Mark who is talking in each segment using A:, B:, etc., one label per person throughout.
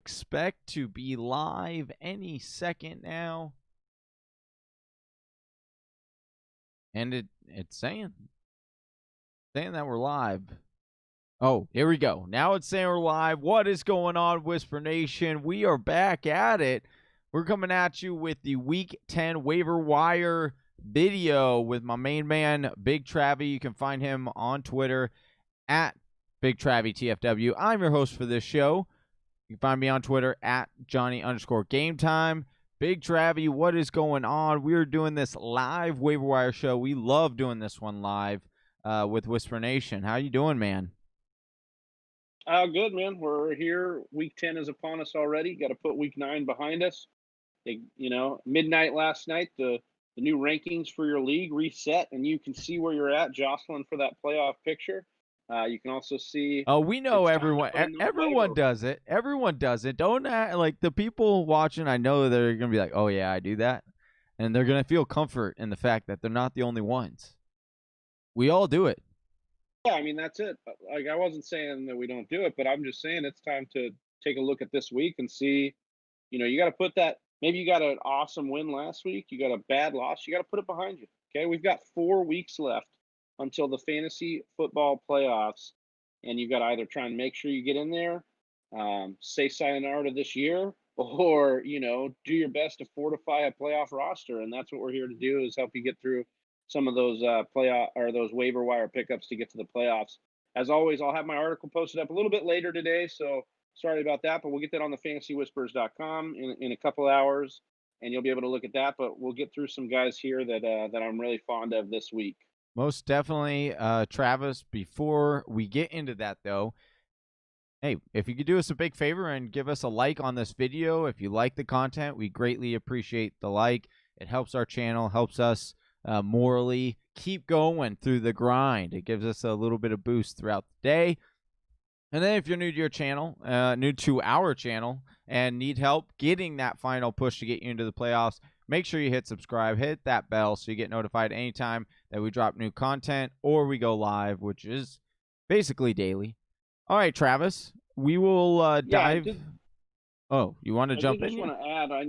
A: expect to be live any second now. And it's saying that we're live. Oh, here we go. Now it's saying we're live. What is going on, Whisper Nation? We are back at it. We're coming at you with the Week 10 waiver wire video with my main man, Big Travie. You can find him on Twitter at Big Travie TFW. I'm your host for this show. You can find me on Twitter at Johnny_GameTime. Big Travie, what is going on? We're doing this live waiver wire show. We love doing this one live with Whisper Nation. How you doing, man?
B: Good, man. We're here. Week 10 is upon us already. Got to put Week 9 behind us. Midnight last night, the new rankings for your league reset, and you can see where you're at, jostling for that playoff picture. You can also see.
A: Oh, we know everyone. Everyone does it. Everyone does it. Don't act like the people watching. I know they're gonna be like, "Oh yeah, I do that," and they're gonna feel comfort in the fact that they're not the only ones. We all do it.
B: Yeah, I mean that's it. Like I wasn't saying that we don't do it, but I'm just saying it's time to take a look at this week and see. You got to put that. Maybe you got an awesome win last week. You got a bad loss. You got to put it behind you. Okay, we've got 4 weeks left until the fantasy football playoffs, and you've got to either try and make sure you get in there, say sayonara to this year, or do your best to fortify a playoff roster. And that's what we're here to do, is help you get through some of those playoff or those waiver wire pickups to get to the playoffs. As always, I'll have my article posted up a little bit later today, so sorry about that, but we'll get that on the fantasywhispers.com in a couple hours, and you'll be able to look at that. But we'll get through some guys here that I'm really fond of this week.
A: Most definitely, Travis. Before we get into that, though, hey, if you could do us a big favor and give us a like on this video, if you like the content, we greatly appreciate the like. It helps our channel, helps us morally keep going through the grind. It gives us a little bit of boost throughout the day. And then if you're new to your channel, new to our channel, and need help getting that final push to get you into the playoffs, make sure you hit subscribe, hit that bell so you get notified anytime that we drop new content or we go live, which is basically daily. All right, Travis, we will dive. Oh, you want to jump in?
B: I just want to add. I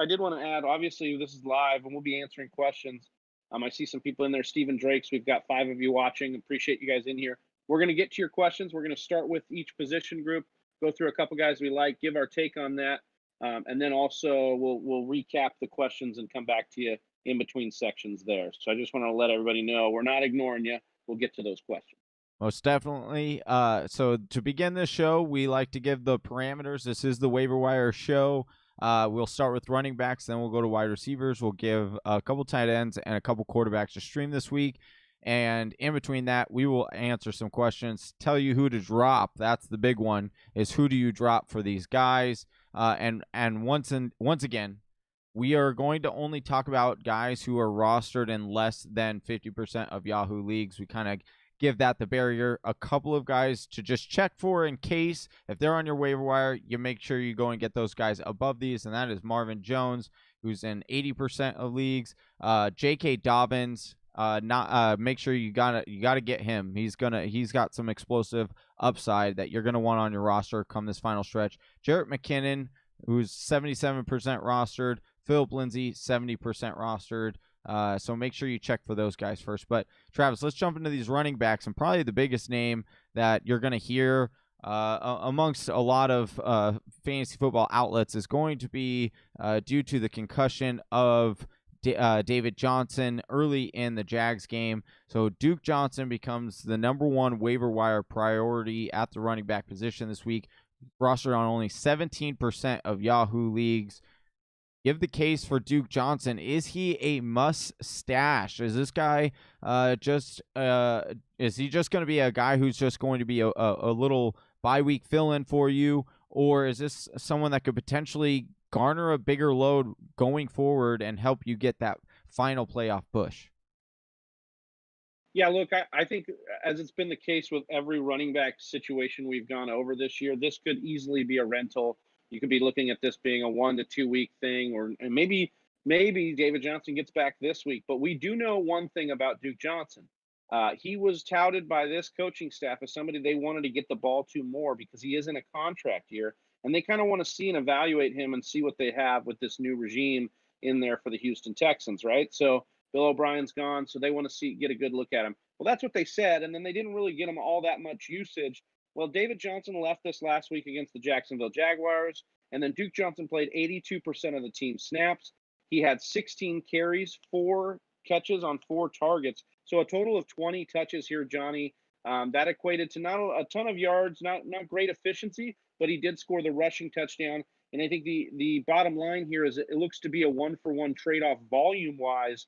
B: did want to add. Obviously, this is live, and we'll be answering questions. I see some people in there. Stephen Drakes, we've got 5 of you watching. Appreciate you guys in here. We're going to get to your questions. We're going to start with each position group, go through a couple guys we like, give our take on that, and then also we'll recap the questions and come back to you in between sections there. So I just want to let everybody know we're not ignoring you. We'll get to those questions.
A: Most definitely. So to begin this show, we like to give the parameters. This is the waiver wire show. We'll start with running backs, then we'll go to wide receivers. We'll give a couple tight ends and a couple quarterbacks to stream this week. And in between that, we will answer some questions, tell you who to drop. That's the big one, is who do you drop for these guys? And once again, we are going to only talk about guys who are rostered in less than 50% of Yahoo leagues. We kind of give that the barrier. A couple of guys to just check for in case, if they're on your waiver wire, you make sure you go and get those guys above these, and that is Marvin Jones, who's in 80% of leagues. J.K. Dobbins, make sure you gotta get him. He's got some explosive upside that you're gonna want on your roster come this final stretch. Jerick McKinnon, who's 77% rostered. Philip Lindsay, 70% rostered. So make sure you check for those guys first. But Travis, let's jump into these running backs, and probably the biggest name that you're gonna hear amongst a lot of fantasy football outlets is going to be due to the concussion of David Johnson early in the Jags game. So Duke Johnson becomes the #1 waiver wire priority at the running back position this week. Rostered on only 17% of Yahoo leagues. Give the case for Duke Johnson. Is he a must stash? Is this guy is he just going to be a guy who's just going to be a little bye week fill-in for you? Or is this someone that could potentially garner a bigger load going forward and help you get that final playoff push?
B: Yeah, look, I think as it's been the case with every running back situation we've gone over this year, this could easily be a rental. You could be looking at this being a 1 to 2 week thing, and maybe David Johnson gets back this week. But we do know one thing about Duke Johnson. He was touted by this coaching staff as somebody they wanted to get the ball to more because he is in a contract year, and they kind of want to see and evaluate him and see what they have with this new regime in there for the Houston Texans, right? So Bill O'Brien's gone, so they want to get a good look at him. Well, that's what they said, and then they didn't really get him all that much usage. Well, David Johnson left this last week against the Jacksonville Jaguars, and then Duke Johnson played 82% of the team snaps. He had 16 carries, 4 catches on 4 targets. So a total of 20 touches here, Johnny. That equated to not a ton of yards, not great efficiency, but he did score the rushing touchdown. And I think the bottom line here is it looks to be a 1-for-1 trade-off volume-wise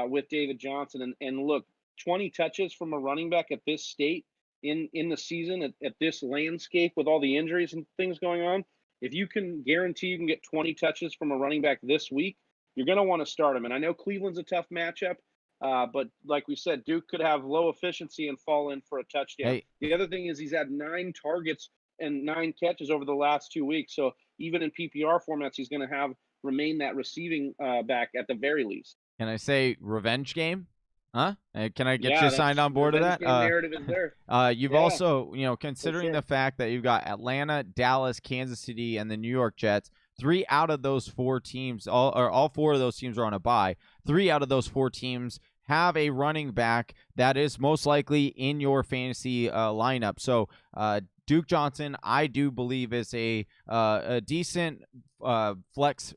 B: with David Johnson. And look, 20 touches from a running back at this state in the season, at this landscape with all the injuries and things going on, if you can guarantee you can get 20 touches from a running back this week, you're going to want to start him. And I know Cleveland's a tough matchup, but like we said, Duke could have low efficiency and fall in for a touchdown.
A: Hey.
B: The other thing is he's had 9 targets and 9 catches over the last 2 weeks. So even in PPR formats, he's going to remain that receiving back at the very least.
A: Can I say revenge game? Huh? Can I get you signed on board to that?
B: Narrative is there.
A: You've also, considering the fact that you've got Atlanta, Dallas, Kansas City, and the New York Jets, 3 out of those 4 teams, all 4 of those teams are on a bye. 3 out of those 4 teams have a running back that is most likely in your fantasy lineup. So Duke Johnson, I do believe, is a decent flex,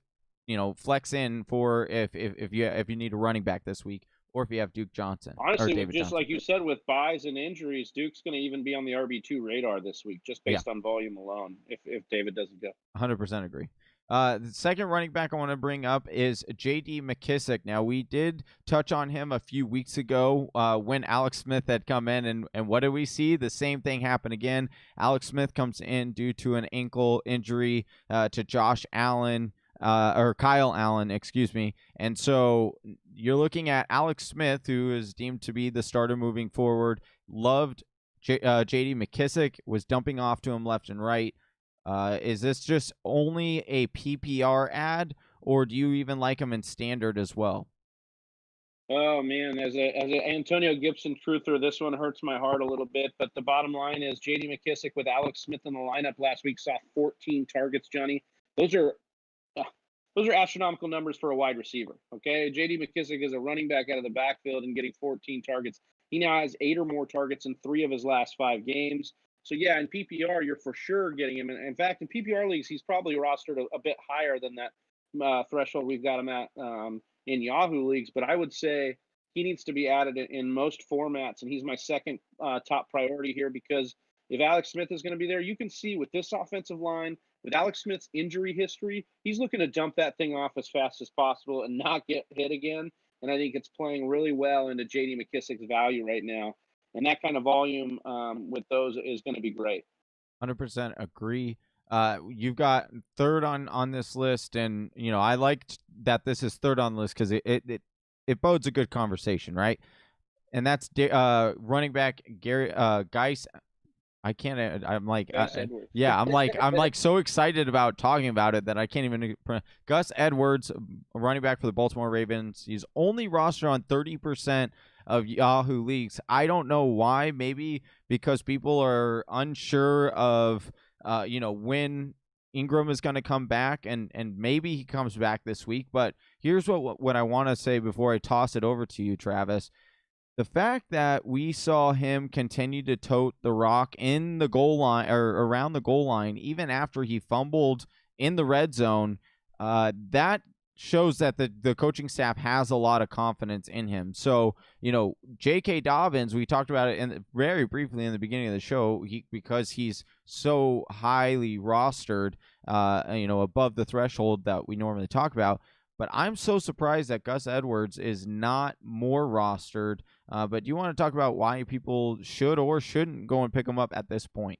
A: flex in for if you need a running back this week, or if you have Duke Johnson.
B: Honestly, just Johnson. Like you said, with buys and injuries, Duke's going to even be on the RB2 radar this week, just based on volume alone, if David doesn't go.
A: 100% agree. The second running back I want to bring up is J.D. Mckissick. Now, we did touch on him a few weeks ago when Alex Smith had come in, and what did we see? The same thing happened again. Alex Smith comes in due to an ankle injury to Josh Allen, or Kyle Allen, excuse me. And so you're looking at Alex Smith, who is deemed to be the starter moving forward, loved J.D. Mckissick, was dumping off to him left and right. Is this just only a PPR ad, or do you even like him in standard as well?
B: Oh man, as a Antonio Gibson truther, this one hurts my heart a little bit. But the bottom line is J.D. Mckissick with Alex Smith in the lineup last week saw 14 targets. Johnny, those are astronomical numbers for a wide receiver. Okay, J.D. Mckissick is a running back out of the backfield and getting 14 targets. He now has 8 or more targets in 3 of his last 5 games. So, yeah, in PPR, you're for sure getting him. And in fact, in PPR leagues, he's probably rostered a bit higher than that threshold we've got him at in Yahoo leagues. But I would say he needs to be added in most formats, and he's my second top priority here because if Alex Smith is going to be there, you can see with this offensive line, with Alex Smith's injury history, he's looking to dump that thing off as fast as possible and not get hit again. And I think it's playing really well into J.D. McKissick's value right now. And that kind of volume with those is going to be great.
A: 100% agree. You've got third on this list, and I liked that this is third on the list because it bodes a good conversation, right? And that's running back Gary Geis. I can't. I'm like, yeah. I'm like so excited about talking about it that I can't even. Gus Edwards, running back for the Baltimore Ravens. He's only rostered on 30% of Yahoo leagues. I don't know why. Maybe because people are unsure of, when Ingram is going to come back, and maybe he comes back this week. But here's what I want to say before I toss it over to you, Travis. The fact that we saw him continue to tote the rock in the goal line or around the goal line, even after he fumbled in the red zone, that shows that the coaching staff has a lot of confidence in him. So, J.K. Dobbins, we talked about it very briefly in the beginning of the show, because he's so highly rostered, above the threshold that we normally talk about. But I'm so surprised that Gus Edwards is not more rostered. But do you want to talk about why people should or shouldn't go and pick him up at this point?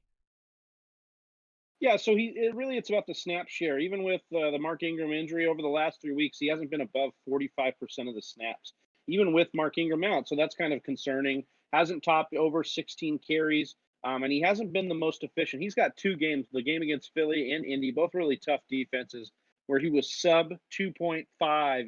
B: Yeah, so it's about the snap share. Even with the Mark Ingram injury over the last 3 weeks, he hasn't been above 45% of the snaps, even with Mark Ingram out. So that's kind of concerning. Hasn't topped over 16 carries, and he hasn't been the most efficient. He's got 2 games, the game against Philly and Indy, both really tough defenses, where he was sub 2.5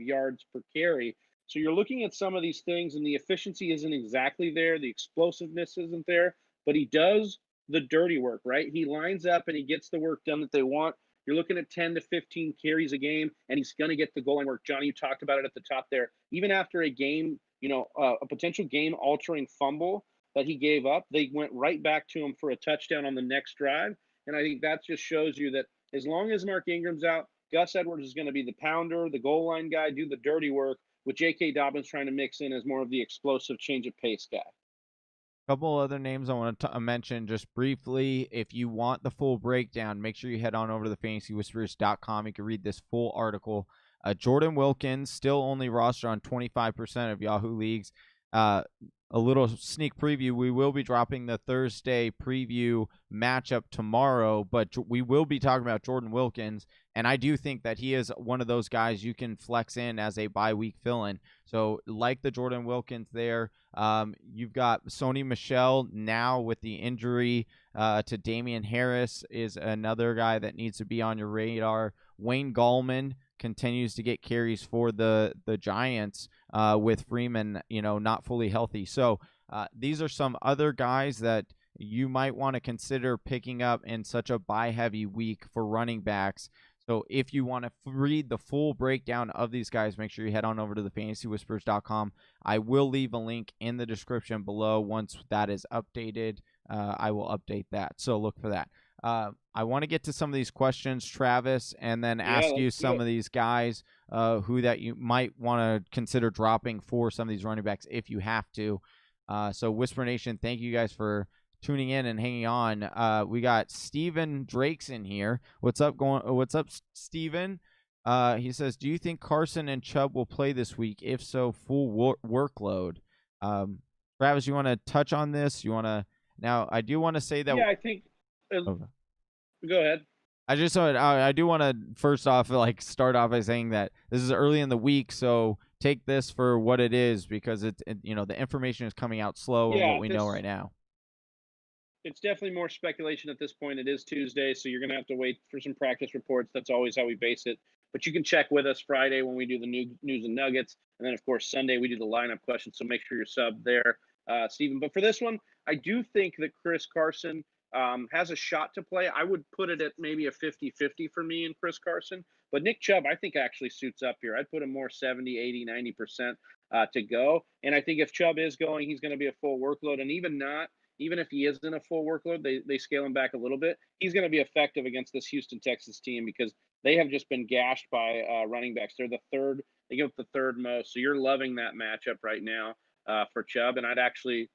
B: yards per carry. So you're looking at some of these things, and the efficiency isn't exactly there. The explosiveness isn't there, but he does the dirty work, right? He lines up and he gets the work done that they want. You're looking at 10 to 15 carries a game, and he's going to get the goal line work. Johnny, you talked about it at the top there. Even after a game, a potential game-altering fumble that he gave up, they went right back to him for a touchdown on the next drive. And I think that just shows you that as long as Mark Ingram's out, Gus Edwards is going to be the pounder, the goal line guy, do the dirty work, with J.K. Dobbins trying to mix in as more of the explosive change of pace guy.
A: Couple other names I want to mention just briefly. If you want the full breakdown, make sure you head on over to thefantasywhispers.com. You can read this full article. Jordan Wilkins, still only rostered on 25% of Yahoo leagues. A little sneak preview. We will be dropping the Thursday preview matchup tomorrow, but we will be talking about Jordan Wilkins, and I do think that he is one of those guys you can flex in as a bye week fill-in. So like the Jordan Wilkins there. You've got Sony Michel now with the injury to Damien Harris is another guy that needs to be on your radar. Wayne Gallman continues to get carries for the Giants with Freeman, not fully healthy. So these are some other guys that you might want to consider picking up in such a bye-heavy week for running backs. So if you want to read the full breakdown of these guys, make sure you head on over to thefantasywhispers.com. I will leave a link in the description below. Once that is updated, I will update that. So look for that. I want to get to some of these questions, Travis, and then ask you some of these guys who that you might want to consider dropping for some of these running backs if you have to. So Whisper Nation, thank you guys for tuning in and hanging on. We got Steven Drake's in here. What's up, Steven? He says, do you think Carson and Chubb will play this week? If so, full workload. Travis, you want to touch on this? Now, I do want to say that.
B: Yeah, I think. Go ahead.
A: I do want to first off start off by saying that this is early in the week, so take this for what it is, because the information is coming out slow of what we know right now.
B: It's definitely more speculation at this point. It is Tuesday, so you're going to have to wait for some practice reports. That's always how we base it. But you can check with us Friday when we do the news and nuggets, and then of course Sunday we do the lineup questions. So make sure you're subbed there, Stephen. But for this one, I do think that Chris Carson has a shot to play. I would put it at maybe a 50-50 for me and Chris Carson. But Nick Chubb, I think, actually suits up here. I'd put him more 70, 80, 90% to go. And I think if Chubb is going, he's going to be a full workload. And even if he isn't a full workload, they scale him back a little bit. He's going to be effective against this Houston Texans team because they have just been gashed by running backs. They're the third. They give up the third most. So you're loving that matchup right now for Chubb. And I'd actually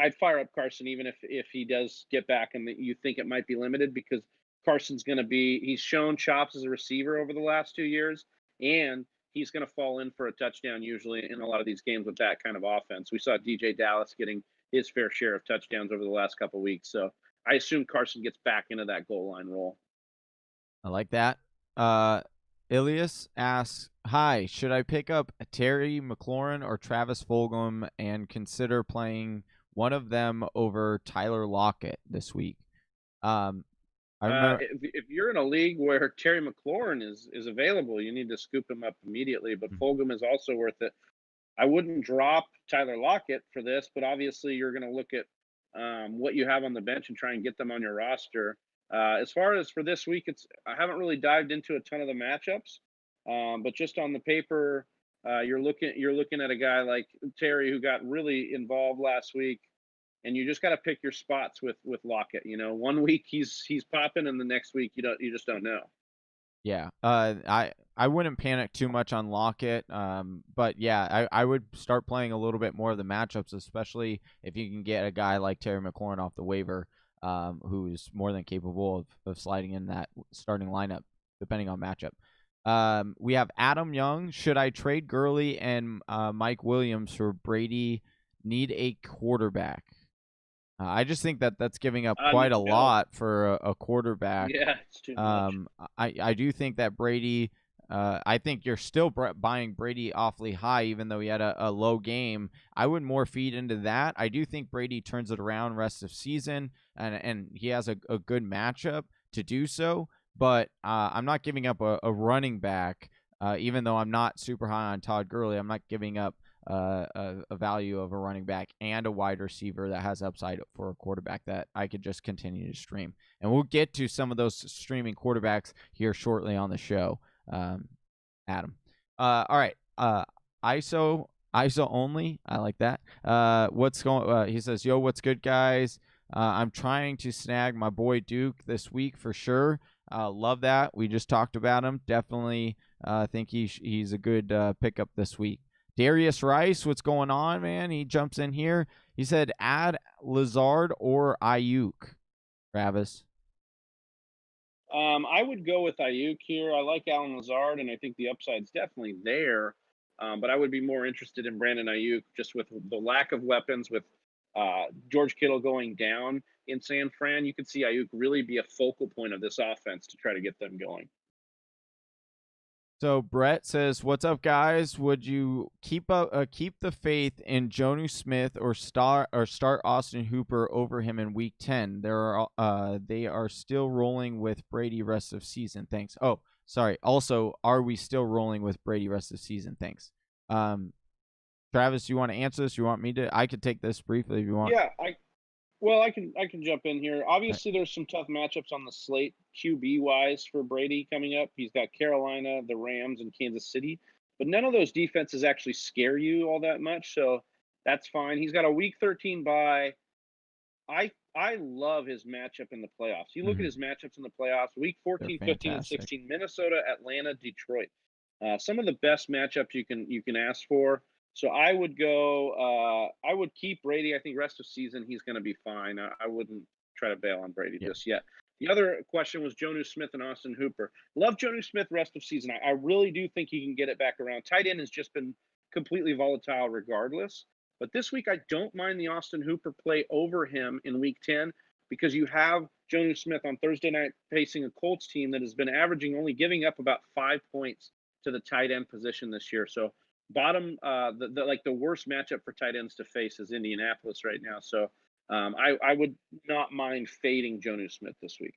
B: I'd fire up Carson even if he does get back and you think it might be limited, because Carson's going to he's shown chops as a receiver over the last 2 years, and he's going to fall in for a touchdown usually in a lot of these games with that kind of offense. We saw DJ Dallas getting his fair share of touchdowns over the last couple of weeks. So I assume Carson gets back into that goal line role.
A: I like that. Ilias asks, hi, should I pick up Terry McLaurin or Travis Fulgham and consider playing one of them over Tyler Lockett this week? I remember
B: if you're in a league where Terry McLaurin is available, you need to scoop him up immediately. But Fulgham is also worth it. I wouldn't drop Tyler Lockett for this, but obviously you're going to look at what you have on the bench and try and get them on your roster. As far as for this week, I haven't really dived into a ton of the matchups, but just on the paper, you're looking at a guy like Terry who got really involved last week, and you just got to pick your spots with Lockett. 1 week he's popping, and the next week you just don't know.
A: Yeah, I wouldn't panic too much on Lockett, but yeah, I would start playing a little bit more of the matchups, especially if you can get a guy like Terry McLaurin off the waiver, who's more than capable of sliding in that starting lineup, depending on matchup. We have Adam Young. Should I trade Gurley and Mike Williams for Brady? Need a quarterback? I just think that's giving up quite a lot for a quarterback.
B: Yeah, it's too much.
A: I do think that Brady. I think you're still buying Brady awfully high, even though he had a low game. I would more feed into that. I do think Brady turns it around rest of season, and he has a good matchup to do so. But I'm not giving up a running back Even though I'm not super high on Todd Gurley, I'm not giving up a value of a running back and a wide receiver that has upside for a quarterback that I could just continue to stream. And we'll get to some of those streaming quarterbacks here shortly on the show, Adam. All right. ISO only. I like that. What's going? He says, "Yo, what's good, guys? I'm trying to snag my boy Duke this week for sure. Love that. We just talked about him. Definitely think he's a good pickup this week. Darius Rice, what's going on, man? He jumps in here. He said, add Lazard or Ayuk, Travis.
B: I would go with Ayuk here. I like Alan Lazard, and I think the upside's definitely there. But I would be more interested in Brandon Ayuk just with the lack of weapons, with George Kittle going down in San Fran. You could see Ayuk really be a focal point of this offense to try to get them going.
A: So Brett says, "What's up, guys? Would you keep the faith in Jonnu Smith or start Austin Hooper over him in Week 10? They are still rolling with Brady rest of season. Thanks. Oh, sorry. Also, are we still rolling with Brady rest of season? Thanks. Travis, you want to answer this? You want me to? I could take this briefly if you want.
B: Yeah, I can jump in here. Obviously, there's some tough matchups on the slate QB wise for Brady coming up. He's got Carolina, the Rams, and Kansas City, but none of those defenses actually scare you all that much, so that's fine. He's got a Week 13 bye. I love his matchup in the playoffs. You look at his matchups in the playoffs: Week 14, 15, and 16. Minnesota, Atlanta, Detroit. Some of the best matchups you can ask for. So I would go. I would keep Brady. I think rest of season he's going to be fine. I wouldn't try to bail on Brady just yet. The other question was Jonnu Smith and Austin Hooper. Love Jonnu Smith rest of season. I really do think he can get it back around. Tight end has just been completely volatile regardless. But this week I don't mind the Austin Hooper play over him in Week 10 because you have Jonnu Smith on Thursday night facing a Colts team that has been averaging only giving up about 5 points to the tight end position this year. So the worst matchup for tight ends to face is Indianapolis right now. So I would not mind fading Jonnu Smith this week.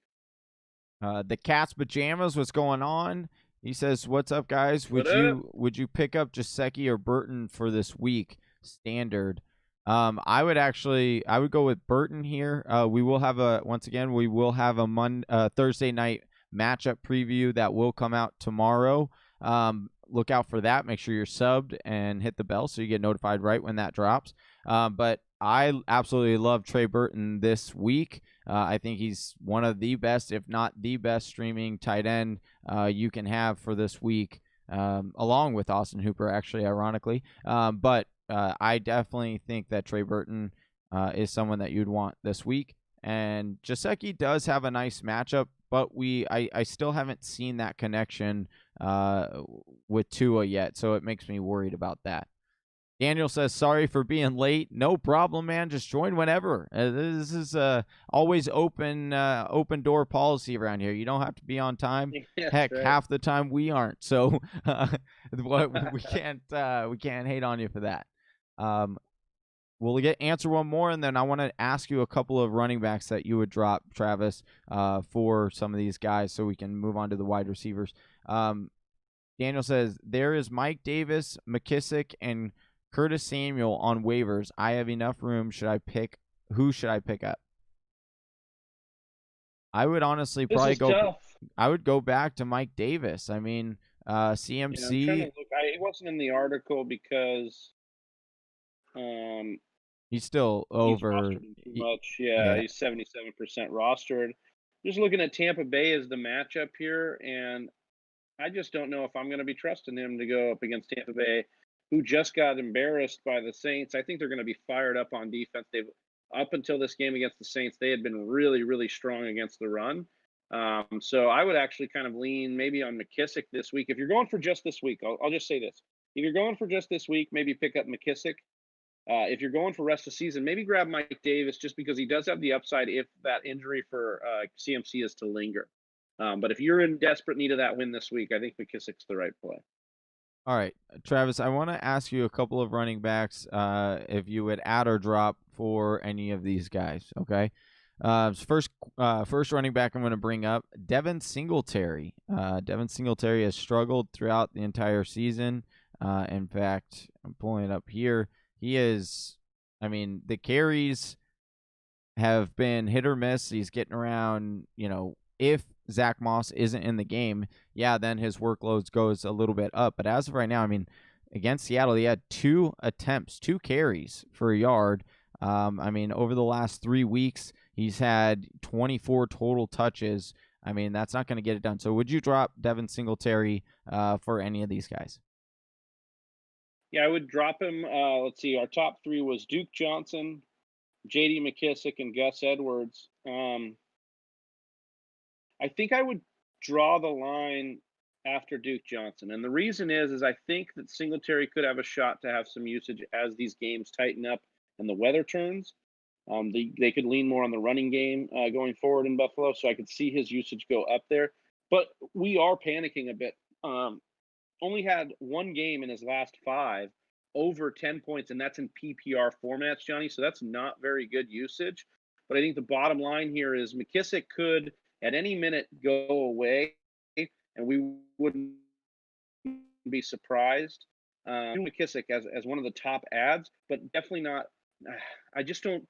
A: The Cat's Pajamas, what's going on? He says, "What's up, guys? Would you pick up Gesicki or Burton for this week standard?" I would go with Burton here. We will have a Thursday night matchup preview that will come out tomorrow. Look out for that. Make sure you're subbed and hit the bell so you get notified right when that drops. But I absolutely love Trey Burton this week. I think he's one of the best, if not the best, streaming tight end you can have for this week, along with Austin Hooper, actually, ironically. But I definitely think that Trey Burton is someone that you'd want this week. And Gesicki does have a nice matchup, but I still haven't seen that connection with Tua yet, so it makes me worried about that. Daniel says, "Sorry for being late." No problem, man. Just join whenever. This is always open door policy around here. You don't have to be on time. Heck, right. Half the time we aren't. So we can't hate on you for that. We'll answer one more, and then I want to ask you a couple of running backs that you would drop, Travis, for some of these guys, so we can move on to the wide receivers. Daniel says, "There is Mike Davis, McKissick, and Curtis Samuel on waivers. I have enough room. Who should I pick up?" I would honestly probably go. Tough. I would go back to Mike Davis. I mean, CMC.
B: Yeah, I'm trying to look. It wasn't in the article because
A: he's still over.
B: Too much. Yeah, he's 77% rostered. Just looking at Tampa Bay as the matchup here, and I just don't know if I'm going to be trusting him to go up against Tampa Bay, who just got embarrassed by the Saints. I think they're going to be fired up on defense. Up until this game against the Saints, they had been really, really strong against the run. So I would actually kind of lean maybe on McKissick this week. If you're going for just this week, I'll just say this. If you're going for just this week, maybe pick up McKissick. If you're going for rest of season, maybe grab Mike Davis just because he does have the upside if that injury for CMC is to linger. But if you're in desperate need of that win this week, I think McKissick's the right play.
A: All right, Travis, I want to ask you a couple of running backs if you would add or drop for any of these guys, okay? First running back I'm going to bring up, Devin Singletary. Devin Singletary has struggled throughout the entire season. In fact, I'm pulling it up here. The carries have been hit or miss. He's getting around, if Zach Moss isn't in the game, then his workload goes a little bit up. But as of right now, against Seattle, he had 2 carries for a yard. Over the last 3 weeks, he's had 24 total touches. That's not going to get it done. So would you drop Devin Singletary for any of these guys?
B: Yeah, I would drop him. Let's see. Our top 3 was Duke Johnson, J.D. Mckissick, and Gus Edwards. I think I would draw the line after Duke Johnson. And the reason is I think that Singletary could have a shot to have some usage as these games tighten up and the weather turns. They could lean more on the running game going forward in Buffalo, so I could see his usage go up there. But we are panicking a bit. Only had 1 game in his last 5 over 10 points, and that's in PPR formats, Johnny. So that's not very good usage. But I think the bottom line here is Mckissick could at any minute go away, and we wouldn't be surprised. Mckissick as one of the top ads, but definitely not. I just don't.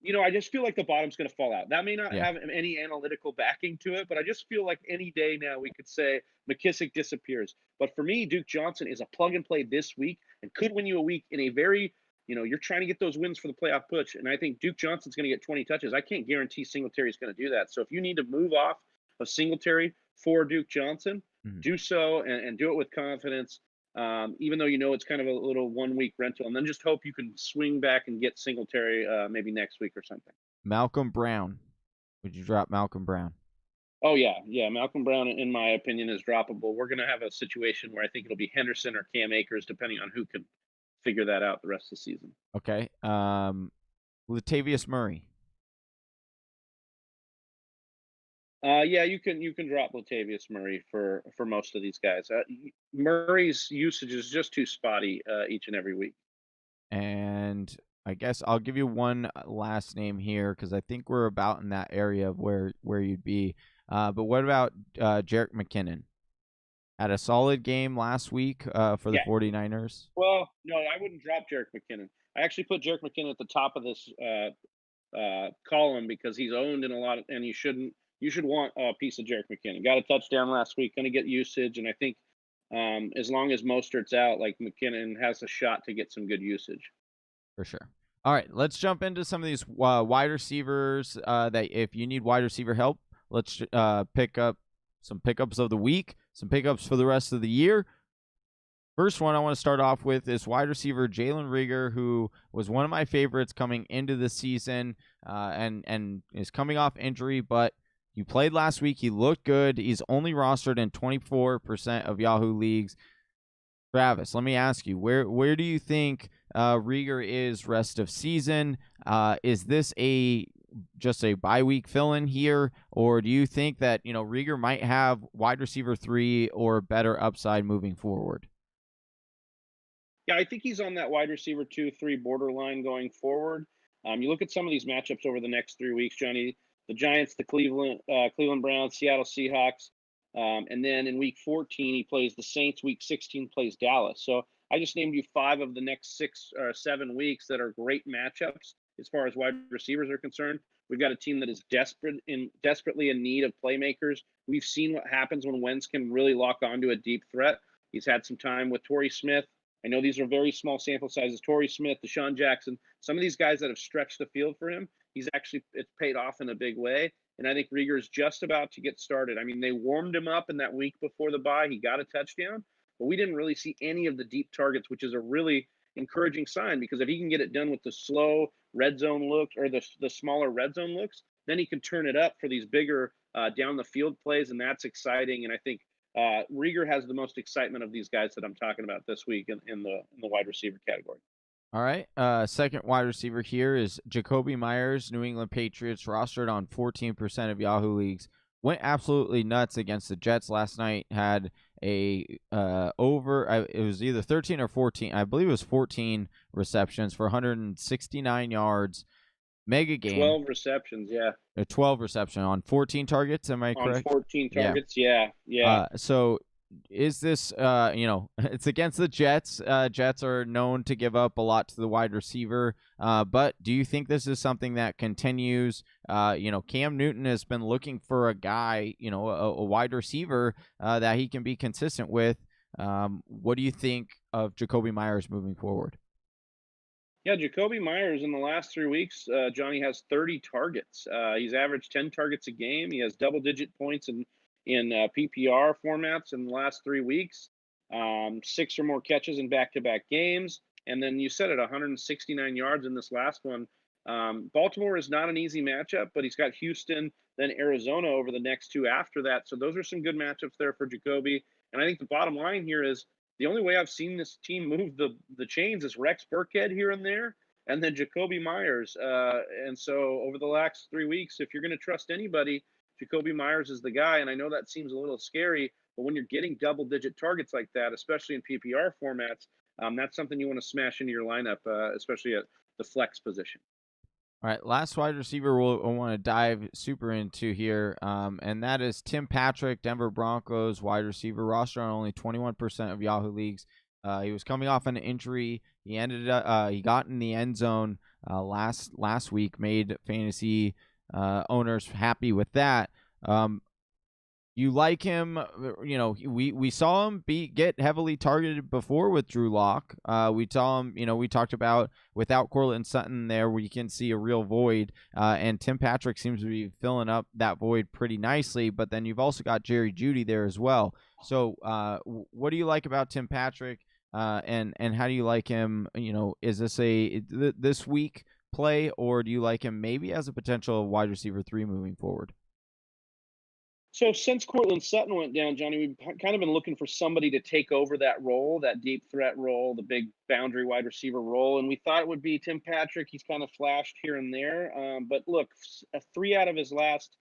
B: I just feel like the bottom's going to fall out. That may not have any analytical backing to it, but I just feel like any day now we could say McKissick disappears. But for me, Duke Johnson is a plug and play this week and could win you a week in a very, you're trying to get those wins for the playoff push. And I think Duke Johnson's going to get 20 touches. I can't guarantee Singletary is going to do that. So if you need to move off of Singletary for Duke Johnson, do so and do it with confidence. Even though it's kind of a little 1-week rental, and then just hope you can swing back and get Singletary maybe next week or something.
A: Malcolm Brown. Would you drop Malcolm Brown?
B: Oh, yeah. Malcolm Brown, in my opinion, is droppable. We're going to have a situation where I think it'll be Henderson or Cam Akers, depending on who can figure that out the rest of the season.
A: Okay. Latavius Murray.
B: You can drop Latavius Murray for most of these guys. Murray's usage is just too spotty each and every week.
A: And I guess I'll give you one last name here because I think we're about in that area of where you'd be. But what about Jerick McKinnon? Had a solid game last week for the 49ers.
B: Well, no, I wouldn't drop Jerick McKinnon. I actually put Jerick McKinnon at the top of this column because he's owned in a lot of, and you should want a piece of Jerick McKinnon. Got a touchdown last week, going to get usage, and I think as long as Mostert's out, like McKinnon has a shot to get some good usage.
A: For sure. All right, let's jump into some of these wide receivers that if you need wide receiver help, let's pick up some pickups of the week, some pickups for the rest of the year. First one I want to start off with is wide receiver Jalen Rieger, who was one of my favorites coming into the season and is coming off injury, but he played last week. He looked good. He's only rostered in 24% of Yahoo leagues. Travis, let me ask you, where do you think Rieger is rest of season? Is this just a bye week fill-in here, or do you think that Rieger might have wide receiver 3 or better upside moving forward?
B: Yeah, I think he's on that wide receiver 2-3 borderline going forward. You look at some of these matchups over the next 3 weeks, Johnny. The Giants, the Cleveland Browns, Seattle Seahawks, and then in week 14 he plays the Saints. Week 16 plays Dallas. So I just named you 5 of the next 6 or 7 weeks that are great matchups as far as wide receivers are concerned. We've got a team that is desperately in need of playmakers. We've seen what happens when Wentz can really lock onto a deep threat. He's had some time with Torrey Smith. I know these are very small sample sizes. Torrey Smith, Deshaun Jackson, some of these guys that have stretched the field for him, it's paid off in a big way. And I think Rieger is just about to get started. I mean, they warmed him up in that week before the bye. He got a touchdown, but we didn't really see any of the deep targets, which is a really encouraging sign, because if he can get it done with the slow red zone looks or the smaller red zone looks, then he can turn it up for these bigger down the field plays, and that's exciting. And I think Rieger has the most excitement of these guys that I'm talking about this week in the wide receiver category.
A: All right. Second wide receiver here is Jacoby Myers, New England Patriots, rostered on 14% of Yahoo leagues. Went absolutely nuts against the Jets last night. Had it was either 13 or 14. I believe it was 14 receptions for 169 yards. Mega game.
B: 12 receptions, yeah.
A: 12 reception on 14 targets. Am I
B: On
A: correct?
B: 14
A: Yeah.
B: targets, yeah.
A: So is this it's against the Jets. Jets are known to give up a lot to the wide receiver. But do you think this is something that continues? Cam Newton has been looking for a guy, a wide receiver that he can be consistent with. What do you think of Jacoby Myers moving forward?
B: Yeah, Jacoby Myers in the last 3 weeks, Johnny has 30 targets. He's averaged 10 targets a game. He has double-digit points in PPR formats in the last 3 weeks. 6 or more catches in back-to-back games, and then you said it, 169 yards in this last one. Baltimore is not an easy matchup, but he's got Houston, then Arizona over the next 2 after that. So those are some good matchups there for Jacoby. And I think the bottom line here is the only way I've seen this team move the chains is Rex Burkhead here and there, and then Jacoby Myers. And so over the last 3 weeks, if you're going to trust anybody, Jacoby Myers is the guy. And I know that seems a little scary, but when you're getting double-digit targets like that, especially in PPR formats, that's something you want to smash into your lineup, especially at the flex position.
A: All right, last wide receiver we'll want to dive super into here, and that is Tim Patrick, Denver Broncos wide receiver, roster on only 21% of Yahoo leagues. He was coming off an injury. He ended up he got in the end zone last week, made fantasy owners happy with that. You like him, we saw him get heavily targeted before with Drew Lock. We saw him, we talked about without Courtland Sutton there, where you can see a real void. And Tim Patrick seems to be filling up that void pretty nicely. But then you've also got Jerry Jeudy there as well. So what do you like about Tim Patrick? And how do you like him? Is this this week play, or do you like him maybe as a potential wide receiver 3 moving forward?
B: So since Courtland Sutton went down, Johnny, we've kind of been looking for somebody to take over that role, that deep threat role, the big boundary wide receiver role, and we thought it would be Tim Patrick. He's kind of flashed here and there, but look, 3 out of his last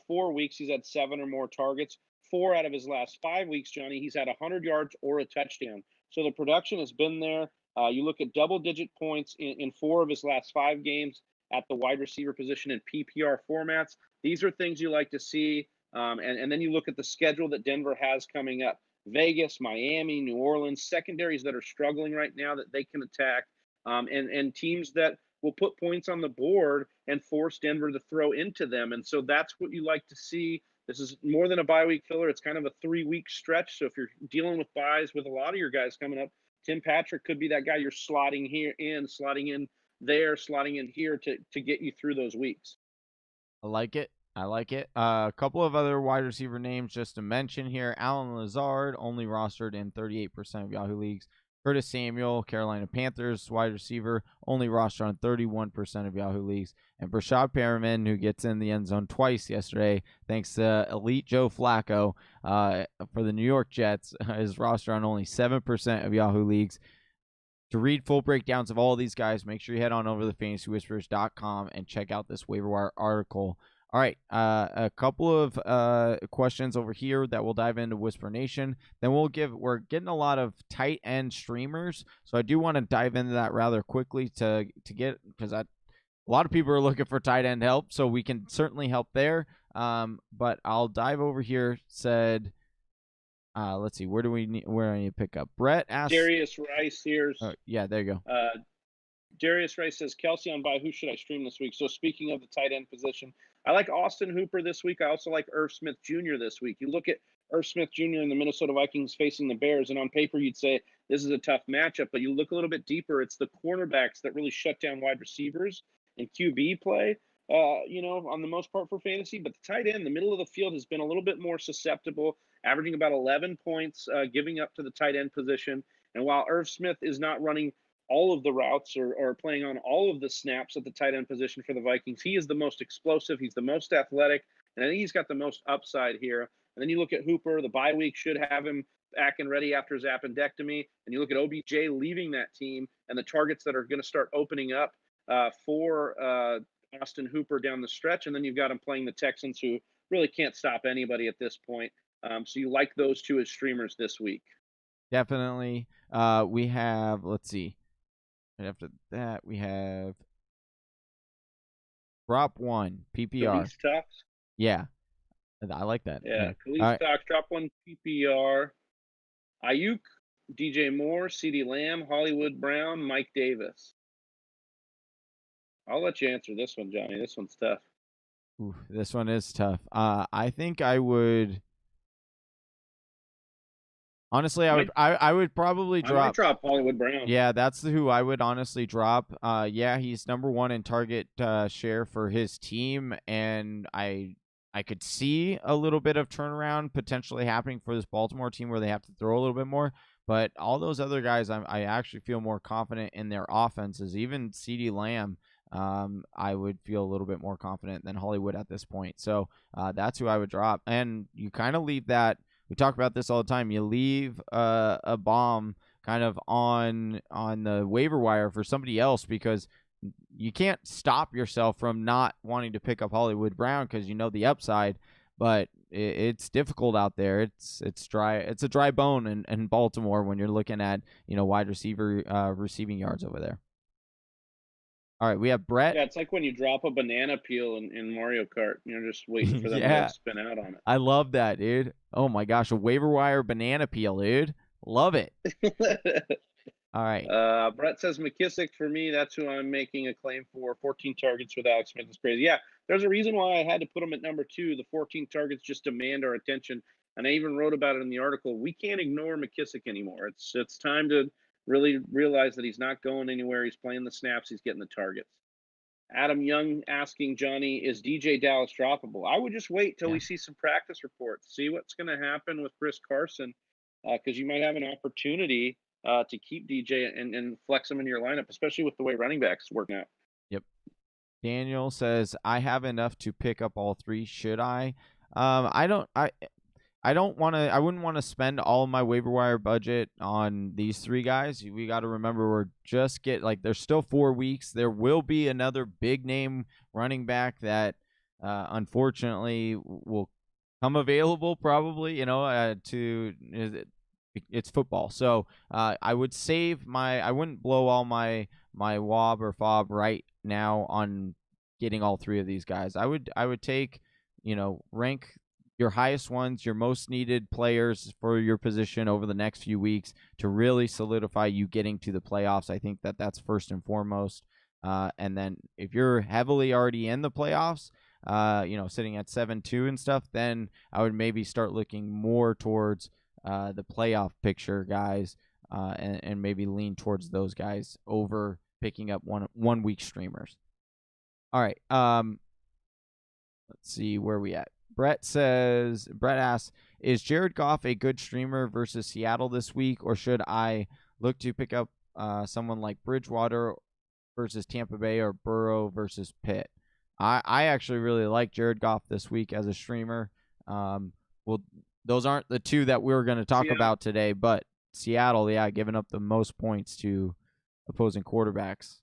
B: 4 weeks, he's had 7 or more targets. 4 out of his last 5 weeks, Johnny, he's had 100 yards or a touchdown. So the production has been there. You look at double-digit points in 4 of his last 5 games at the wide receiver position in PPR formats. These are things you like to see. And then you look at the schedule that Denver has coming up: Vegas, Miami, New Orleans, secondaries that are struggling right now that they can attack, and teams that will put points on the board and force Denver to throw into them. And so that's what you like to see. This is more than a bye week filler. It's kind of a 3-week stretch. So if you're dealing with buys with a lot of your guys coming up, Tim Patrick could be that guy you're slotting in there, slotting in here to get you through those weeks.
A: I like it. A couple of other wide receiver names just to mention here. Alan Lazard, only rostered in 38% of Yahoo leagues. Curtis Samuel, Carolina Panthers wide receiver, only rostered on 31% of Yahoo leagues. And Brashad Perriman, who gets in the end zone twice yesterday, thanks to elite Joe Flacco for the New York Jets, is rostered on only 7% of Yahoo leagues. To read full breakdowns of all of these guys, make sure you head on over to fantasywhispers.com and check out this waiver wire article. All right, a couple of questions over here that we'll dive into Whisper Nation. Then we're getting a lot of tight end streamers, so I do want to dive into that rather quickly to get, because a lot of people are looking for tight end help, so we can certainly help there. But I'll dive over here. Let's see, where do I need to pick up? Brett asked
B: Darius Rice here.
A: Yeah, there you go.
B: Darius Rice says, Kelsey on bye, who should I stream this week? So speaking of the tight end position, I like Austin Hooper this week. I also like Irv Smith Jr. this week. You look at Irv Smith Jr. and the Minnesota Vikings facing the Bears, and on paper you'd say this is a tough matchup, but you look a little bit deeper, it's the cornerbacks that really shut down wide receivers and QB play, on the most part for fantasy. But the tight end, the middle of the field, has been a little bit more susceptible, averaging about 11 points, giving up to the tight end position. And while Irv Smith is not running all of the routes or playing on all of the snaps at the tight end position for the Vikings, he is the most explosive. He's the most athletic, and I think he's got the most upside here. And then you look at Hooper, the bye week should have him back and ready after his appendectomy. And you look at OBJ leaving that team and the targets that are going to start opening up for Austin Hooper down the stretch. And then you've got him playing the Texans, who really can't stop anybody at this point. So you like those two as streamers this week.
A: Definitely. We have, let's see. Right after that, we have Drop one PPR.
B: Khalil Stocks.
A: Yeah, I like that.
B: Yeah, Khalil
A: All right.
B: Stocks. Drop one PPR. Ayuk, DJ Moore, CeeDee Lamb, Hollywood Brown, Mike Davis. I'll let you answer this one, Johnny. This one's tough.
A: Ooh, this one is tough. I think I would. Honestly, I would probably
B: I might drop Hollywood Brown.
A: Yeah, that's who I would honestly drop. Yeah, he's number one in target share for his team, and I could see a little bit of turnaround potentially happening for this Baltimore team where they have to throw a little bit more. But all those other guys, I actually feel more confident in their offenses. Even CeeDee Lamb, I would feel a little bit more confident than Hollywood at this point. So that's who I would drop. And you kind of leave that. We talk about this all the time. You leave a bomb kind of on the waiver wire for somebody else because you can't stop yourself from not wanting to pick up Hollywood Brown because you know the upside, but it's difficult out there. It's dry. It's a dry bone in Baltimore when you're looking at wide receiver receiving yards over there. All right, we have Brett.
B: Yeah, it's like when you drop a banana peel in Mario Kart. You're just waiting for them to spin out on it.
A: I love that, dude. Oh my gosh, a waiver wire banana peel, dude. Love it. All right.
B: Brett says Mckissick for me. That's who I'm making a claim for. 14 targets with Alex Smith is crazy. Yeah, there's a reason why I had to put him at number 2. The 14 targets just demand our attention, and I even wrote about it in the article. We can't ignore Mckissick anymore. It's time to really realize that he's not going anywhere. He's playing the snaps. He's getting the targets. Adam Young asking Johnny, is DJ Dallas droppable? I would just wait till we see some practice reports, see what's going to happen with Chris Carson, because you might have an opportunity to keep DJ and flex him into your lineup, especially with the way running backs working out.
A: Yep. Daniel says, I have enough to pick up all 3. Should I? I wouldn't want to spend all of my waiver wire budget on these 3 guys. We got to remember we're just there's still 4 weeks. There will be another big name running back that unfortunately will come available probably, it's football. So I would I wouldn't blow all my wob or fob right now on getting all 3 of these guys. I would take, rank your highest ones, your most needed players for your position over the next few weeks to really solidify you getting to the playoffs. I think that's first and foremost. And then if you're heavily already in the playoffs, sitting at 7-2 and stuff, then I would maybe start looking more towards the playoff picture guys and maybe lean towards those guys over picking up one week streamers. All right. Let's see where we at. Brett asks, is Jared Goff a good streamer versus Seattle this week, or should I look to pick up someone like Bridgewater versus Tampa Bay or Burrow versus Pitt? I actually really like Jared Goff this week as a streamer. Those aren't the 2 that we're going to talk about today, but Seattle, giving up the most points to opposing quarterbacks.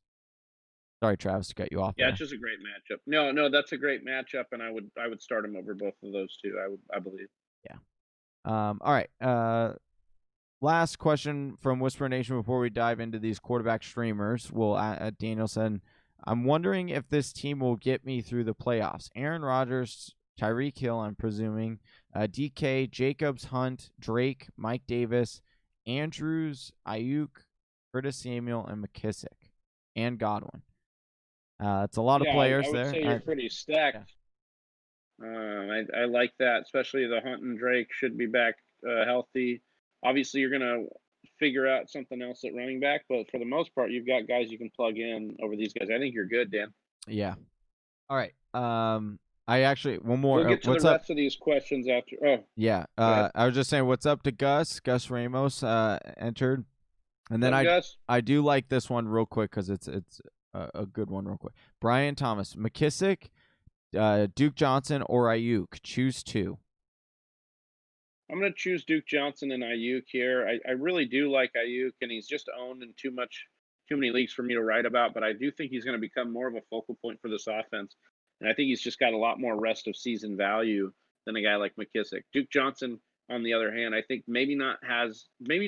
A: Sorry, Travis, to cut you off.
B: Yeah, it's just a great matchup. No, that's a great matchup, and I would start him over both of those 2. I believe.
A: Yeah. All right. Last question from Whisper Nation before we dive into these quarterback streamers. Daniel said, I'm wondering if this team will get me through the playoffs. Aaron Rodgers, Tyreek Hill, I'm presuming, DK, Jacobs, Hunt, Drake, Mike Davis, Andrews, Ayuk, Curtis Samuel, and Mckissick, and Godwin. It's a lot of players there.
B: I would say you're pretty stacked. Yeah. I like that, especially the Hunt and Drake should be back healthy. Obviously, you're going to figure out something else at running back, but for the most part, you've got guys you can plug in over these guys. I think you're good, Dan.
A: Yeah. All right. I actually one more.
B: We'll get to the rest of these questions after. Oh,
A: yeah. I was just saying, what's up to Gus? Gus Ramos entered, and then I do like this one real quick because it's a good one real quick. Brian Thomas, McKissick, Duke Johnson, or Ayuk. Choose 2.
B: I'm going to choose Duke Johnson and Ayuk here. I really do like Ayuk, and he's just owned in too many leagues for me to write about, but I do think he's going to become more of a focal point for this offense. And I think he's just got a lot more rest of season value than a guy like McKissick. Duke Johnson, on the other hand, I think maybe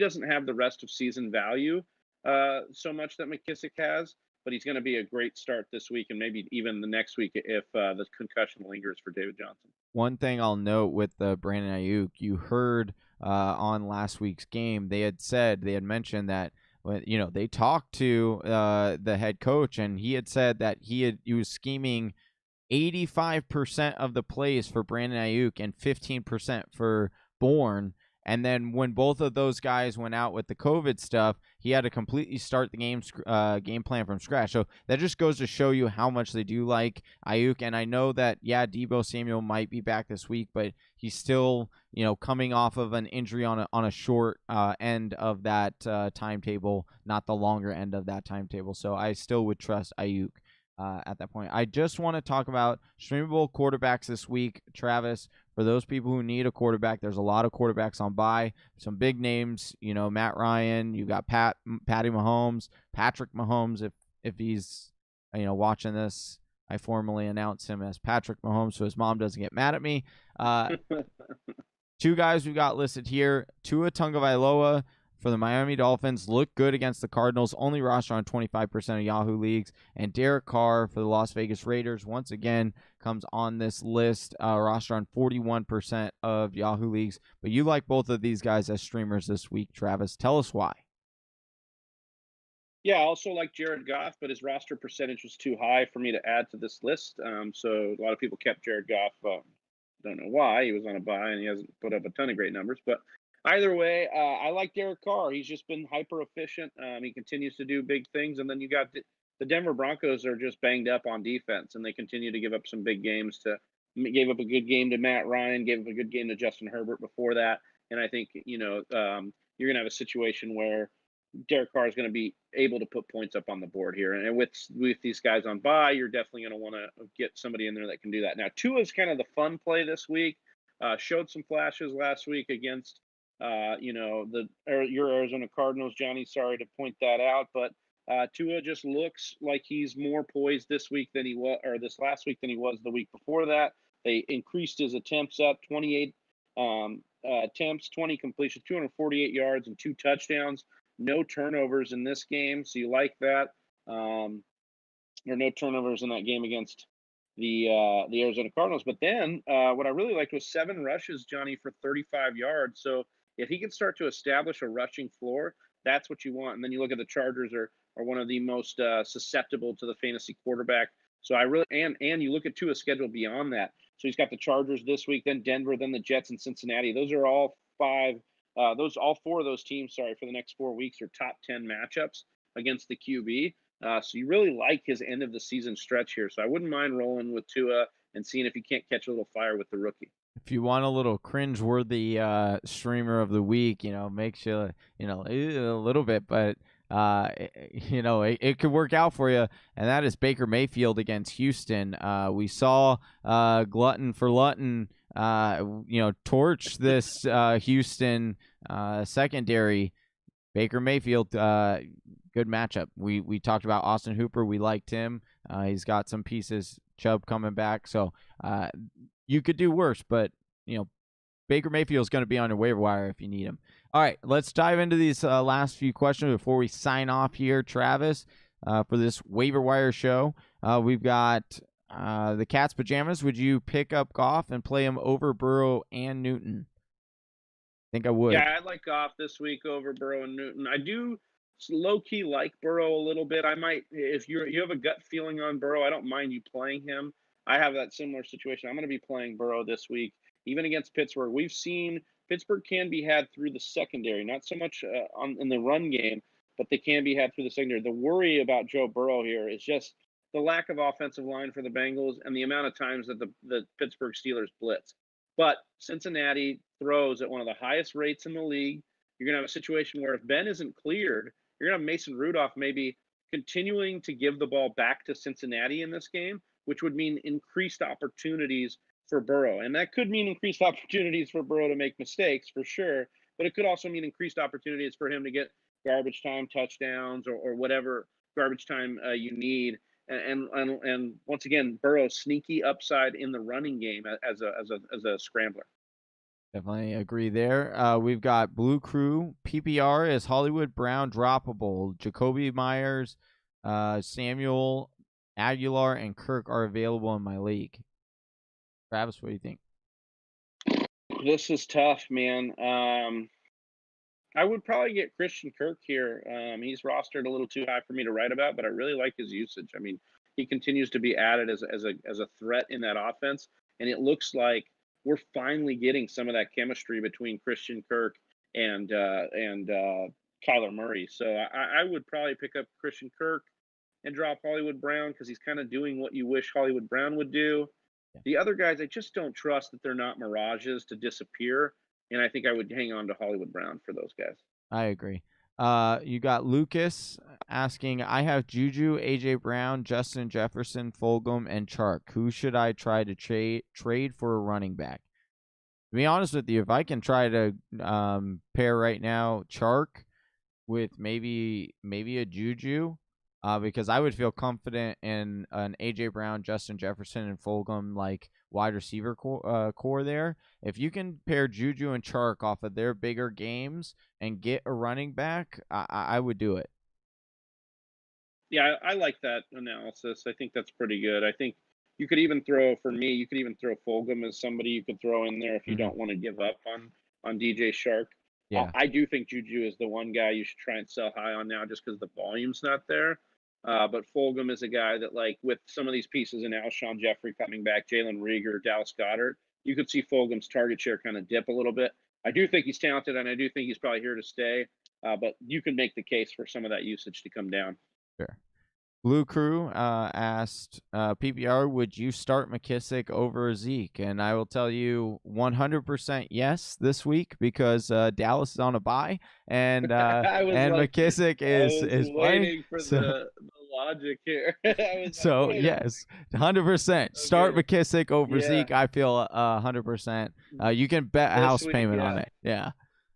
B: doesn't have the rest of season value so much that McKissick has, but he's going to be a great start this week and maybe even the next week if the concussion lingers for David Johnson.
A: One thing I'll note with Brandon Ayuk, you heard on last week's game, they had mentioned that they talked to the head coach, and he had said that he was scheming 85% of the plays for Brandon Ayuk and 15% for Bourne. And then when both of those guys went out with the COVID stuff, he had to completely start the game plan from scratch. So that just goes to show you how much they do like Ayuk. And I know that, Deebo Samuel might be back this week, but he's still, coming off of an injury on a short end of that timetable, not the longer end of that timetable. So I still would trust Ayuk at that point. I just want to talk about streamable quarterbacks this week, Travis. For those people who need a quarterback, there's a lot of quarterbacks on bye. Some big names, Matt Ryan. You got Patty Mahomes, Patrick Mahomes. If he's watching this, I formally announce him as Patrick Mahomes, so his mom doesn't get mad at me. Two guys we got listed here: Tua Tagovailoa for the Miami Dolphins, looked good against the Cardinals, only roster on 25% of Yahoo leagues. And Derek Carr for the Las Vegas Raiders, once again, comes on this list, roster on 41% of Yahoo leagues. But you like both of these guys as streamers this week, Travis. Tell us why.
B: Yeah, I also like Jared Goff, but his roster percentage was too high for me to add to this list. So a lot of people kept Jared Goff. Don't know why. He was on a bye, and he hasn't put up a ton of great numbers. But either way, I like Derek Carr. He's just been hyper efficient. He continues to do big things. And then you got the Denver Broncos are just banged up on defense, and they continue to give up some big games. Gave up a good game to Matt Ryan, gave up a good game to Justin Herbert before that. And I think, you're going to have a situation where Derek Carr is going to be able to put points up on the board here. And with these guys on bye, you're definitely going to want to get somebody in there that can do that. Now, Tua is kind of the fun play this week. Showed some flashes last week against your Arizona Cardinals, Johnny. Sorry to point that out, but Tua just looks like he's more poised this week than he was, or this last week than he was the week before that. They increased his attempts up, 28 attempts, 20 completions, 248 yards, and 2 touchdowns. No turnovers in this game, so you like that. There were no turnovers in that game against the Arizona Cardinals. But then what I really liked was 7 rushes, Johnny, for 35 yards. So if he can start to establish a rushing floor, that's what you want. And then you look at the Chargers are one of the most susceptible to the fantasy quarterback. So I really and you look at Tua's schedule beyond that. So he's got the Chargers this week, then Denver, then the Jets and Cincinnati. Those are all 4 of those teams, for the next 4 weeks are top 10 matchups against the QB. So you really like his end of the season stretch here. So I wouldn't mind rolling with Tua and seeing if he can't catch a little fire with the rookie.
A: If you want a little cringe-worthy streamer of the week, makes you, a little bit, but it could work out for you, and that is Baker Mayfield against Houston. We saw Glutton for Lutton, torch this Houston secondary. Baker Mayfield, good matchup. We talked about Austin Hooper. We liked him. He's got some pieces. Chubb coming back, so you could do worse, but Baker Mayfield is going to be on your waiver wire if you need him. All right, let's dive into these last few questions before we sign off here, Travis, for this waiver wire show. We've got the Cat's Pajamas. Would you pick up Goff and play him over Burrow and Newton? I think I would.
B: Yeah, I'd like Goff this week over Burrow and Newton. I do low-key like Burrow a little bit. I might, if you have a gut feeling on Burrow, I don't mind you playing him. I have that similar situation. I'm going to be playing Burrow this week, even against Pittsburgh. We've seen Pittsburgh can be had through the secondary, not so much in the run game, but they can be had through the secondary. The worry about Joe Burrow here is just the lack of offensive line for the Bengals and the amount of times that the Pittsburgh Steelers blitz. But Cincinnati throws at one of the highest rates in the league. You're going to have a situation where if Ben isn't cleared, you're going to have Mason Rudolph maybe continuing to give the ball back to Cincinnati in this game, which would mean increased opportunities for Burrow. And that could mean increased opportunities for Burrow to make mistakes, for sure. But it could also mean increased opportunities for him to get garbage time touchdowns or whatever garbage time you need. And once again, Burrow's sneaky upside in the running game as a scrambler.
A: Definitely agree there. We've got Blue Crew. PPR is Hollywood Brown droppable. Jacoby Myers, Samuel, Aguilar, and Kirk are available in my league. Travis, what do you think?
B: This is tough, man. I would probably get Christian Kirk here. He's rostered a little too high for me to write about, but I really like his usage. I mean, he continues to be added as a threat in that offense, and it looks like we're finally getting some of that chemistry between Christian Kirk and Kyler Murray. So I would probably pick up Christian Kirk and drop Hollywood Brown because he's kind of doing what you wish Hollywood Brown would do. The other guys, I just don't trust that they're not mirages to disappear. And I think I would hang on to Hollywood Brown for those guys.
A: I agree. You got Lucas asking, I have Juju, AJ Brown, Justin Jefferson, Fulgham, and Chark. Who should I try to trade for a running back? To be honest with you, if I can try to pair right now Chark with maybe a Juju, because I would feel confident in an AJ Brown, Justin Jefferson, and Fulgham like wide receiver core there. If you can pair Juju and Chark off of their bigger games and get a running back, I would do it.
B: Yeah, I like that analysis. I think that's pretty good. I think you could even throw, for me, you could even throw Fulgham as somebody you could throw in there if you don't want to give up on DJ Shark.
A: Yeah.
B: I do think Juju is the one guy you should try and sell high on now just because the volume's not there. But Fulgham is a guy that, like, with some of these pieces and Alshon Jeffrey coming back, Jalen Rieger, Dallas Goedert, you could see Fulgham's target share kind of dip a little bit. I do think he's talented, and I do think he's probably here to stay. But you can make the case for some of that usage to come down.
A: Sure. Blue Crew asked, PPR, would you start McKissick over Zeke? And I will tell you 100% yes this week because Dallas is on a bye, and McKissick is
B: waiting
A: playing.
B: for the logic here.
A: So yes, 100%. Start McKissick over Zeke. I feel 100%. You can bet a house payment on it. Yeah.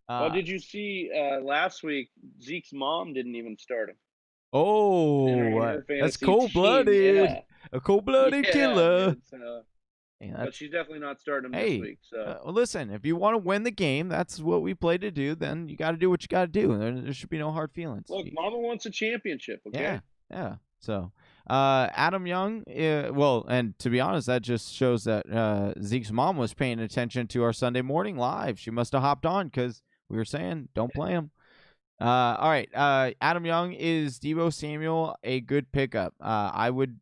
B: Well, did you see last week Zeke's mom didn't even start him?
A: Oh, that's cold-blooded.
B: Yeah.
A: A cold-blooded killer.
B: But she's definitely not starting him this week. So
A: well, listen, if you want to win the game, that's what we play to do. Then you got to do what you got to do. There should be no hard feelings.
B: Look, Mama wants a championship. Okay.
A: Yeah. So, Adam Young. Well, and to be honest, that just shows that Zeke's mom was paying attention to our Sunday morning live. She must have hopped on because we were saying don't play him. All right. Adam Young, is Deebo Samuel a good pickup? I would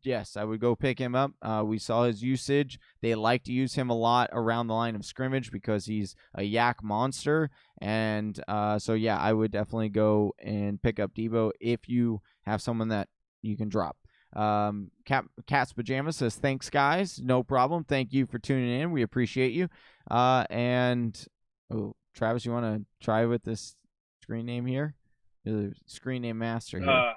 A: go pick him up. We saw his usage. They like to use him a lot around the line of scrimmage because he's a yak monster. And so yeah, I would definitely go and pick up Deebo if you have someone that you can drop. Cat's Pajamas says, thanks guys. No problem. Thank you for tuning in. We appreciate you. And Travis, you want to try with this screen name here? The screen name master here.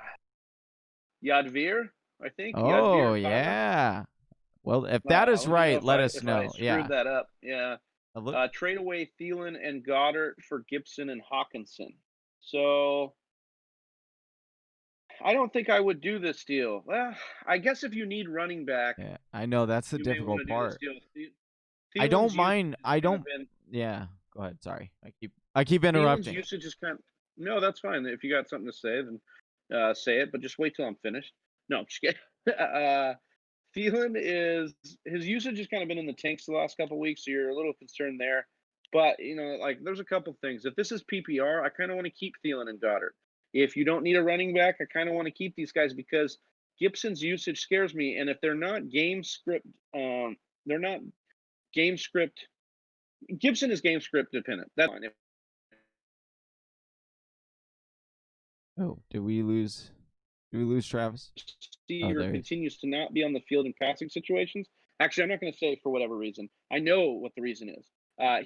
B: Yadvir, I think.
A: Oh,
B: Yadvir,
A: yeah. Well, if that is right, let us know.
B: I screwed that up. Yeah. Trade away Thielen and Goddard for Gibson and Hawkinson. So I don't think I would do this deal. Well, I guess if you need running back.
A: Yeah, I know that's the difficult part. I don't mind. Yeah, go ahead. Sorry, I keep interrupting.
B: Thielen's usage is kind of, no, that's fine. If you got something to say, then say it. But just wait till I'm finished. No, I'm just kidding. Thielen his usage has kind of been in the tanks the last couple of weeks, so you're a little concerned there. But like there's a couple things. If this is PPR, I kind of want to keep Thielen and Goddard. If you don't need a running back, I kind of want to keep these guys because Gibson's usage scares me. And if they're not game script, Gibson is game script dependent. That's fine.
A: Oh, did we lose Travis?
B: Receiver continues to not be on the field in passing situations. Actually, I'm not going to say for whatever reason. I know what the reason is.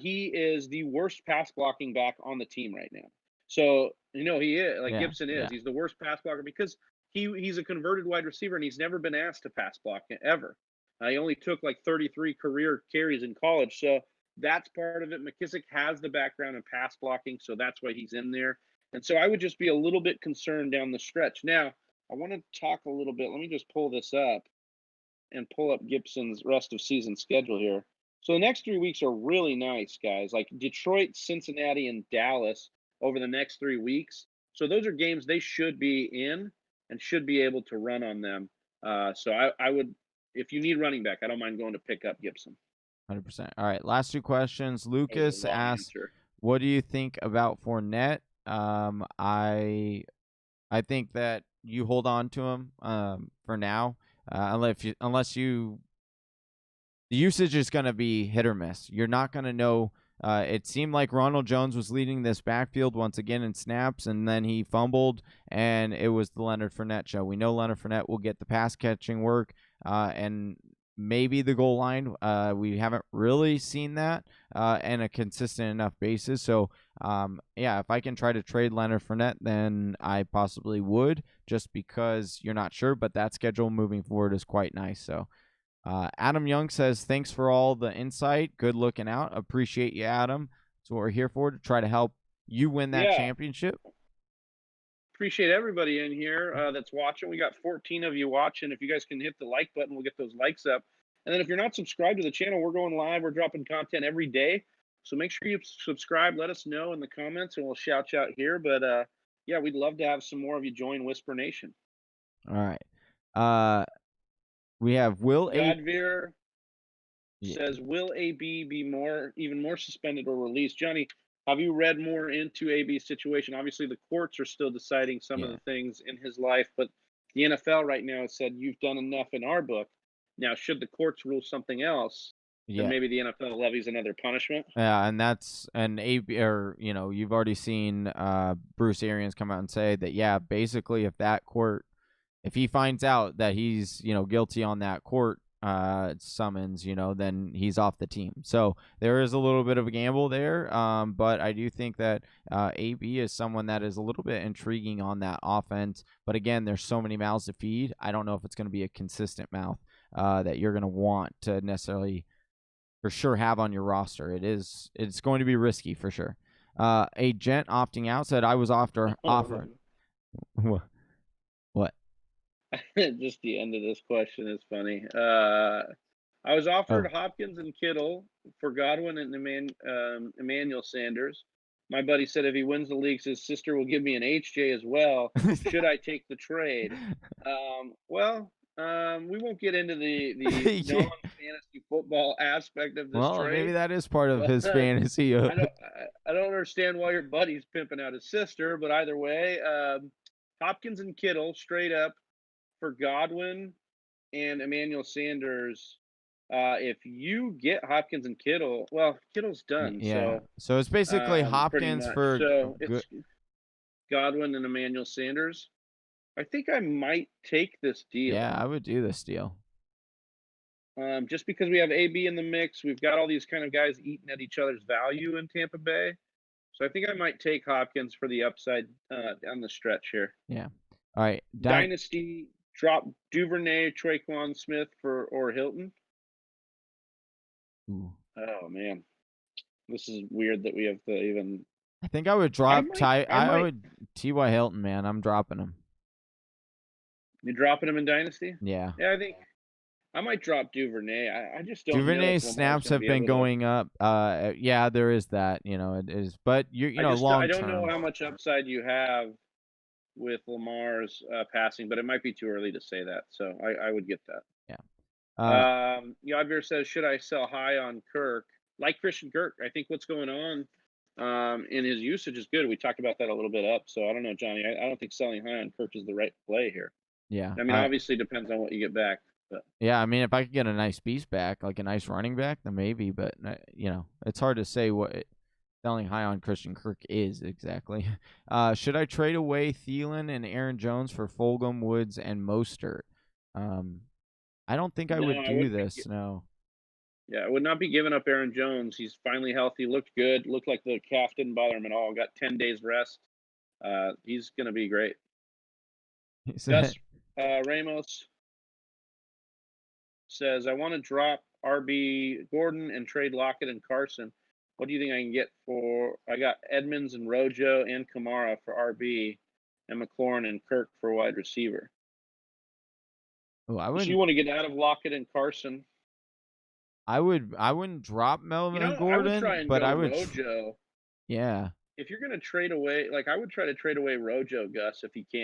B: He is the worst pass blocking back on the team right now. So, he is, Gibson is. Yeah. He's the worst pass blocker because he's a converted wide receiver, and he's never been asked to pass block ever. He only took 33 career carries in college. So that's part of it. Mckissick has the background in pass blocking, so that's why he's in there. And so I would just be a little bit concerned down the stretch. Now, I want to talk a little bit. Let me just pull this up and pull up Gibson's rest of season schedule here. So the next 3 weeks are really nice, guys. Like Detroit, Cincinnati, and Dallas over the next 3 weeks. So those are games they should be in. and should be able to run on them. So I would, if you need running back, I don't mind going to pick up Gibson.
A: 100%. All right, last 2 questions.
B: That was
A: Lucas
B: a long
A: asks,
B: answer.
A: what do you think about Fournette? I think that you hold on to him for now, unless the usage is going to be hit or miss. You're not going to know. It seemed like Ronald Jones was leading this backfield once again in snaps, and then he fumbled, and it was the Leonard Fournette show. We know Leonard Fournette will get the pass catching work, and maybe the goal line. We haven't really seen that in a consistent enough basis. So, yeah, if I can try to trade Leonard Fournette, then I possibly would, just because you're not sure. But that schedule moving forward is quite nice. So, Adam Young says, thanks for all the insight. Good looking out. Appreciate you, Adam. That's what we're here for, to try to help you win that championship.
B: Appreciate everybody in here that's watching. We got 14 of you watching. If you guys can hit the like button, we'll get those likes up. And then if you're not subscribed to the channel, we're going live. We're dropping content every day. So make sure you subscribe. Let us know in the comments, and we'll shout you out here. But, yeah, we'd love to have some more of you join Whisper Nation.
A: All right. We have Will
B: Godveer says, will AB be even more suspended or released? Johnny, have you read more into AB's situation? Obviously, the courts are still deciding some of the things in his life, but the NFL right now has said, you've done enough in our book. Now, should the courts rule something else, then maybe the NFL levies another punishment.
A: Yeah, and that's an AB, or you've already seen Bruce Arians come out and say that basically if he finds out that he's guilty on that court summons, then he's off the team. So there is a little bit of a gamble there, but I do think that AB is someone that is a little bit intriguing on that offense. But again, there's so many mouths to feed. I don't know if it's going to be a consistent mouth that you're going to want to necessarily for sure have on your roster. It's going to be risky for sure. A gent opting out said, I was offered. What?
B: Just the end of this question is funny. I was offered Hopkins and Kittle for Godwin and Emmanuel Sanders. My buddy said if he wins the leagues, his sister will give me an HJ as well. Should I take the trade? We won't get into the non-fantasy football aspect of this trade.
A: Maybe that is part of his fantasy.
B: I don't understand why your buddy's pimping out his sister, but either way, Hopkins and Kittle straight up for Godwin and Emmanuel Sanders. If you get Hopkins and Kittle, Kittle's done.
A: Yeah. So it's basically Hopkins for
B: it's Godwin and Emmanuel Sanders. I think I might take this deal.
A: Yeah, I would do this deal.
B: Just because we have AB in the mix, we've got all these kind of guys eating at each other's value in Tampa Bay. So I think I might take Hopkins for the upside on the stretch here.
A: Yeah. All right.
B: Dynasty, drop Duvernay, Traquan Smith or Hilton.
A: Ooh.
B: Oh man, this is weird that we have to even.
A: I think I would drop I would T.Y. Hilton, man. I'm dropping him.
B: You dropping him in Dynasty?
A: Yeah.
B: Yeah, I think I might drop Duvernay. I just don't.
A: Duvernay's snaps have been going up. Yeah, there is that. It is, but long term.
B: I don't know how much upside you have with Lamar's passing, but it might be too early to say that. So I would get that.
A: Yeah.
B: Yadvir says, should I sell high on Kirk? Like Christian Kirk, I think what's going on in his usage is good. We talked about that a little bit up. So I don't know, Johnny. I don't think selling high on Kirk is the right play here.
A: Yeah.
B: I mean, obviously depends on what you get back. But.
A: Yeah, I mean, if I could get a nice piece back, like a nice running back, then maybe. But, it's hard to say what selling high on Christian Kirk is exactly. Should I trade away Thielen and Aaron Jones for Fulgham, Woods, and Mostert? I don't think I would do this, no.
B: Yeah, I would not be giving up Aaron Jones. He's finally healthy, looked good, looked like the calf didn't bother him at all, got 10 days rest. He's going to be great. Gus Ramos says, I want to drop RB Gordon and trade Lockett and Carson. What do you think I can get for? I got Edmonds and Rojo and Kamara for RB and McLaurin and Kirk for wide receiver.
A: Oh,
B: so you want to get out of Lockett and Carson?
A: I wouldn't drop Melvin Gordon, but I would
B: Rojo.
A: Yeah.
B: If you're going to trade away, I would try to trade away Rojo, Gus, if he can.